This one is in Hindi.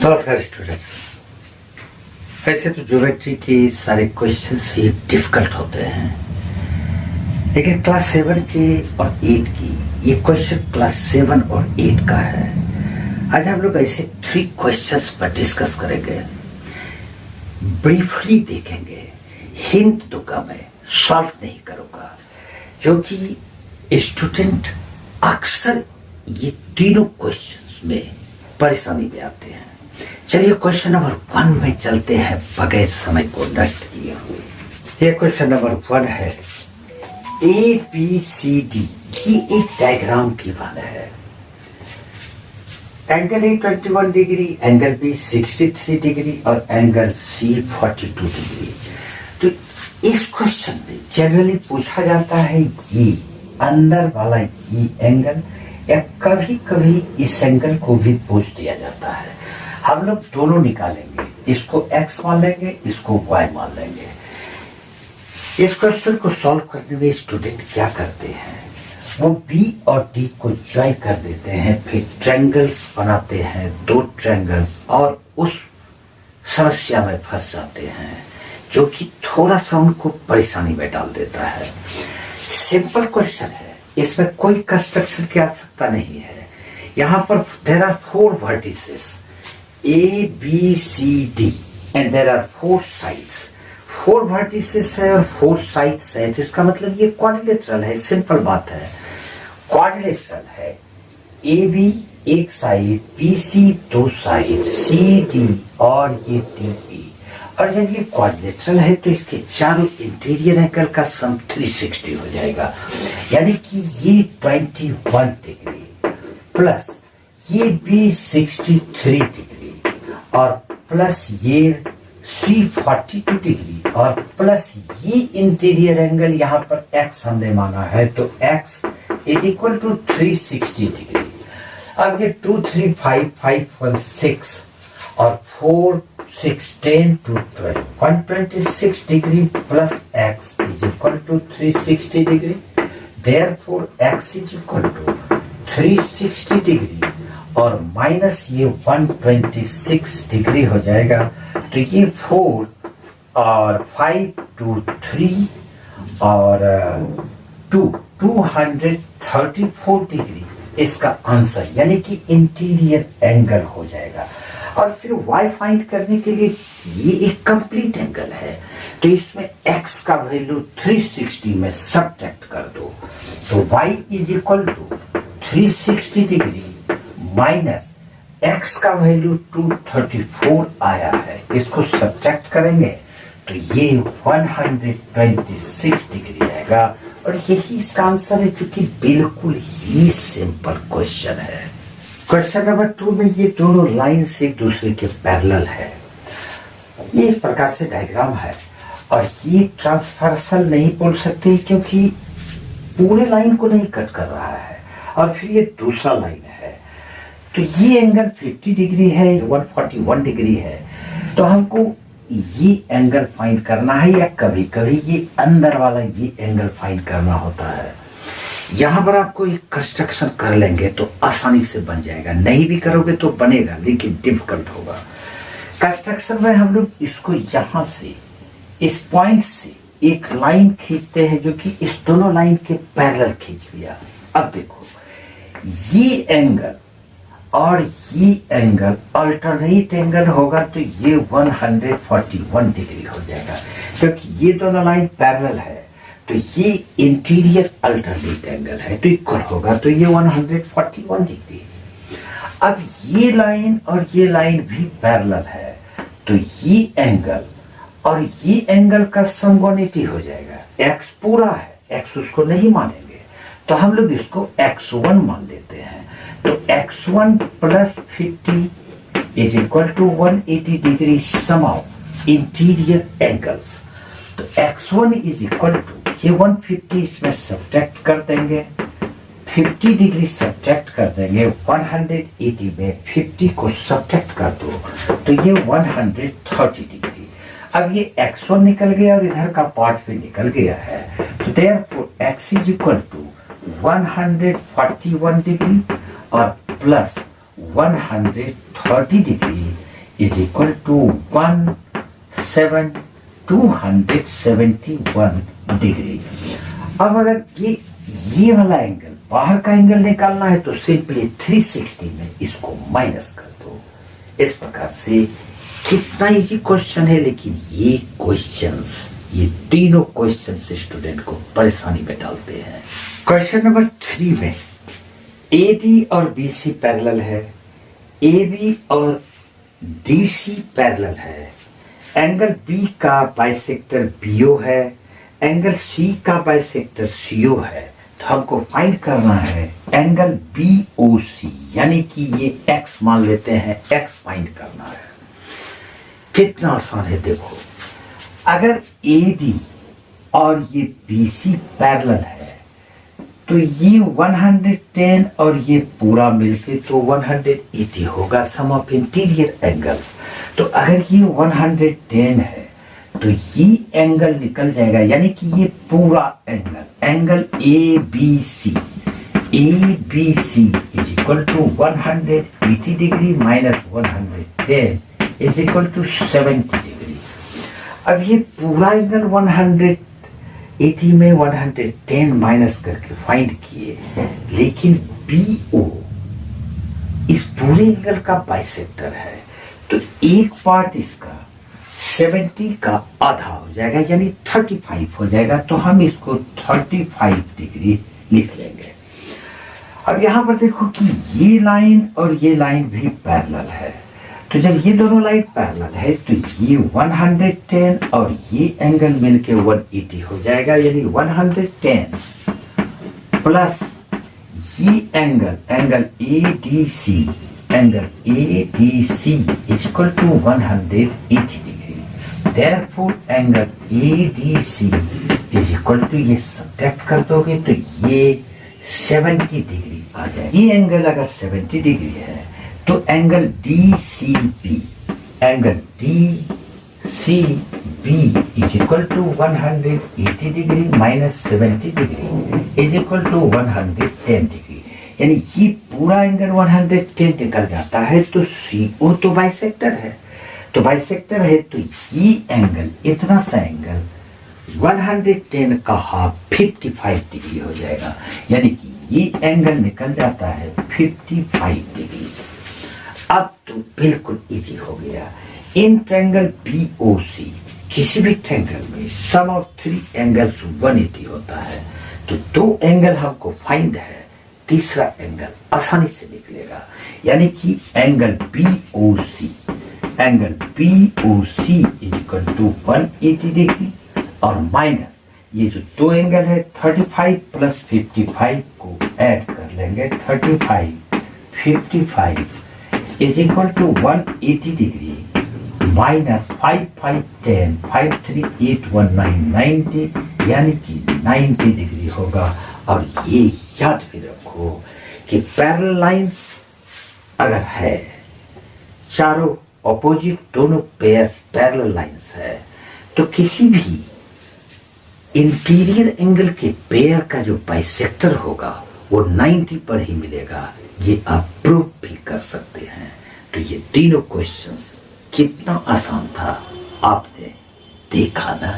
नमस्कार स्टूडेंट्स। वैसे तो ज्योमेट्री के सारे क्वेश्चंस ही डिफिकल्ट होते हैं, लेकिन क्लास 7 के और 8 की ये क्वेश्चन क्लास 7 और 8 का है। आज हम लोग ऐसे 3 क्वेश्चंस पर डिस्कस करेंगे, ब्रीफली देखेंगे। हिंट दूंगा, मैं सॉल्व नहीं करूंगा, क्योंकि स्टूडेंट अक्सर ये तीनों क्वेश्चंस में परेशानी में आते हैं। चलिए क्वेश्चन नंबर 1 में चलते हैं बगैर समय को नष्ट किए हुए। ये क्वेश्चन नंबर 1 है, ABCD की एक डायग्राम की वाला है। Angle A 21 degree, angle B 63 degree और एंगल C 42 डिग्री। तो इस क्वेश्चन में जनरली पूछा जाता है ये अंदर वाला ये एंगल, या कभी कभी इस एंगल को भी पूछ दिया जाता है। हम लोग दोनों निकालेंगे, इसको x मान लेंगे, इसको y मान लेंगे। इस क्वेश्चन को सॉल्व करने में स्टूडेंट क्या करते हैं, वो B और D को ज्वाइन कर देते हैं, फिर ट्रायंगल्स बनाते हैं, 2 ट्रायंगल्स, और उस समस्या में फंस जाते हैं, जो कि थोड़ा सा उनको परेशानी में डाल देता है। सिंपल क्वेश्चन है, इसमें कोई कंस्ट्रक्शन की आवश्यकता नहीं है। यहाँ पर there are 4 vertices A, B, C, D and there are 4 sides. 4 vertices है और 4 sides है, तो इसका मतलब ये क्वाड्रिलेटरल है। सिंपल बात है, क्वाड्रिलेटरल है। AB एक साइड, BC 2 साइड, CD और ये DE। और जब ये क्वाड्रिलेटरल है तो इसके चारों इंटीरियर एंगल का सम 360 हो जाएगा, यानी कि ये 21 डिग्री प्लस ये भी 63 डिग्री और प्लस ये C 42 डिग्री और प्लस ये इंटीरियर एंगल, यहाँ पर x हमने माना है, तो x is equal to 360 degree. अब ये 2 3 5 5 1 6 और 4 6 10 2 12 126 degree plus x is equal to 360 degree. Therefore x is equal to 360 degree और माइनस ये 126 डिग्री हो जाएगा। तो ये 4 और 5 2 3 और 234 डिग्री इसका आंसर, यानी कि इंटीरियर एंगल हो जाएगा। और फिर y फाइंड करने के लिए ये एक कंप्लीट एंगल है, तो इसमें x का वैल्यू 360 में सब्ट्रैक्ट कर दो, तो y is equal to 360 degree minus x का वैल्यू 234 आया है, इसको सब्ट्रैक्ट करेंगे तो ये 126 डिग्री आएगा। और यही इसका आंसर है, जो कि बिल्कुल ही सिंपल क्वेश्चन है। क्वेश्चन नंबर 2 में ये दोनों लाइन्स एक दूसरे के पैरेलल है। ये इस प्रकार से डायग्राम है, और ये ट्रांसवर्सल नहीं बोल सकते क्योंकि पूरे लाइन को नहीं कट कर रहा है, और फिर ये दूसरा लाइन है। तो ये एंगल 50 डिग्री है, 141 डिग्री है, तो हमको ये एंगल फाइंड करना है, या कभी कभी ये अंदर वाला ये एंगल फाइंड करना होता है। यहां पर आपको एक कंस्ट्रक्शन कर लेंगे तो आसानी से बन जाएगा, नहीं भी करोगे तो बनेगा, लेकिन डिफिकल्ट होगा। कंस्ट्रक्शन में हम लोग इसको यहां से, इस पॉइंट से एक लाइन खींचते हैं, जो कि इस दोनों लाइन के पैरेलल खींच लिया। अब देखो, ये एंगल और ये एंगल अल्टरनेट एंगल होगा, तो ये 141 डिग्री हो जाएगा, क्योंकि ये दोनों लाइन पैरेलल है, तो ये इंटीरियर अल्टरनेट एंगल है, तो इक्वल होगा, तो ये 141 डिग्री। अब ये लाइन और ये लाइन भी पैरेलल है, तो ये एंगल और ये एंगल का सम 180 हो जाएगा। x पूरा है, x उसको नहीं मानेंगे, तो हम लोग इसको x1 मान लेते हैं। तो x1 plus 50 is equal to 180 degree sum of interior angles. तो x1 इज इक्वल टू, ये 150 इसमें सब्ट्रैक्ट कर देंगे, 50 डिग्री सब्ट्रैक्ट कर देंगे, 180 में 50 को सब्ट्रैक्ट कर दो, तो ये 130 डिग्री। अब ये x1 निकल गया और इधर का पार्ट भी निकल गया है, तो therefore x is equal to 141 degree और plus 130 degree is equal to 271 degree. अब अगर ये वाला एंगल बाहर का एंगल निकालना है तो सिंपली 360 में इसको माइनस कर दो। इस प्रकार से कितना इजी क्वेश्चन है, लेकिन ये क्वेश्चंस, ये तीनों क्वेश्चंस स्टूडेंट को परेशानी में डालते हैं। क्वेश्चन नंबर 3 में एडी और बीसी पैरेलल है, एबी और डीसी पैरेलल है, एंगल बी का बाइसेक्टर बीओ है, एंगल सी का बाइसेक्टर सीओ है। तो हमको फाइंड करना है एंगल बीओसी, यानी कि ये एक्स मान लेते हैं, एक्स फाइंड करना है। कितना आसान है देखो, अगर एडी और ये बीसी पैरेलल है तो ये 110 और ये पूरा मिलके तो 180 होगा, सम ऑफ इंटीरियर एंगल्स। तो अगर ये 110 है तो ये एंगल निकल जाएगा, यानी कि ये पूरा angle A B C is equal to 180 degree minus 110 is equal to 70 degree. अब ये पूरा एंगल 180 में 110 माइनस करके फाइंड किए, लेकिन BO इस पूरे एंगल का बाइसेक्टर है, तो एक पार्ट इसका 70 का आधा हो जाएगा, यानी 35 हो जाएगा। तो हम इसको 35 डिग्री लिख लेंगे। अब यहां पर देखो कि ये लाइन और ये लाइन भी पैरेलल है, तो जब ये दोनों लाइन पैरेलल है तो ये 110 और ये एंगल मिलके 180 हो जाएगा, यानी 110 प्लस ये angle ADC is equal to 180 degree. Therefore angle ADC is equal to, ये सब्ट्रैक्ट कर दोगे तो ये 70 डिग्री आ जाएगा। ये एंगल अगर 70 डिग्री है तो angle DCB is equal to 180 degree minus 70 degree is equal to 110 degree, यानी ये पूरा एंगल 110 निकल जाता है। तो CO तो बाइसेक्टर है, तो ये एंगल, इतना सा एंगल 110 का हाफ 55 डिग्री हो जाएगा, यानी कि ये एंगल निकल जाता है 55 डिग्री। अब तो बिल्कुल इजी हो गया। इन ट्रायंगल BOC, किसी भी ट्रायंगल में सम ऑफ 3 एंगल्स 180 होता है, तो 2 एंगल हमको फाइंड है, तीसरा एंगल आसानी से निकलेगा, यानी कि angle BOC is equal to 180 degree और माइनस ये जो 2 एंगल है 35 प्लस 55 को ऐड कर लेंगे, 35 55 is equal to 180 degree minus 5 5 10 5 3 8 1 9 90, यानी कि 90 डिग्री होगा। और ये याद भी रखो कि पैरेलल लाइंस अगर है, चारों ऑपोजिट दोनों पेयर पैरेलल लाइंस है, तो किसी भी इंटीरियर एंगल के पेयर का जो बाइसेक्टर होगा वो 90 पर ही मिलेगा। ये आप प्रूव भी कर सकते हैं। तो ये तीनों क्वेश्चंस कितना आसान था, आपने देखा ना।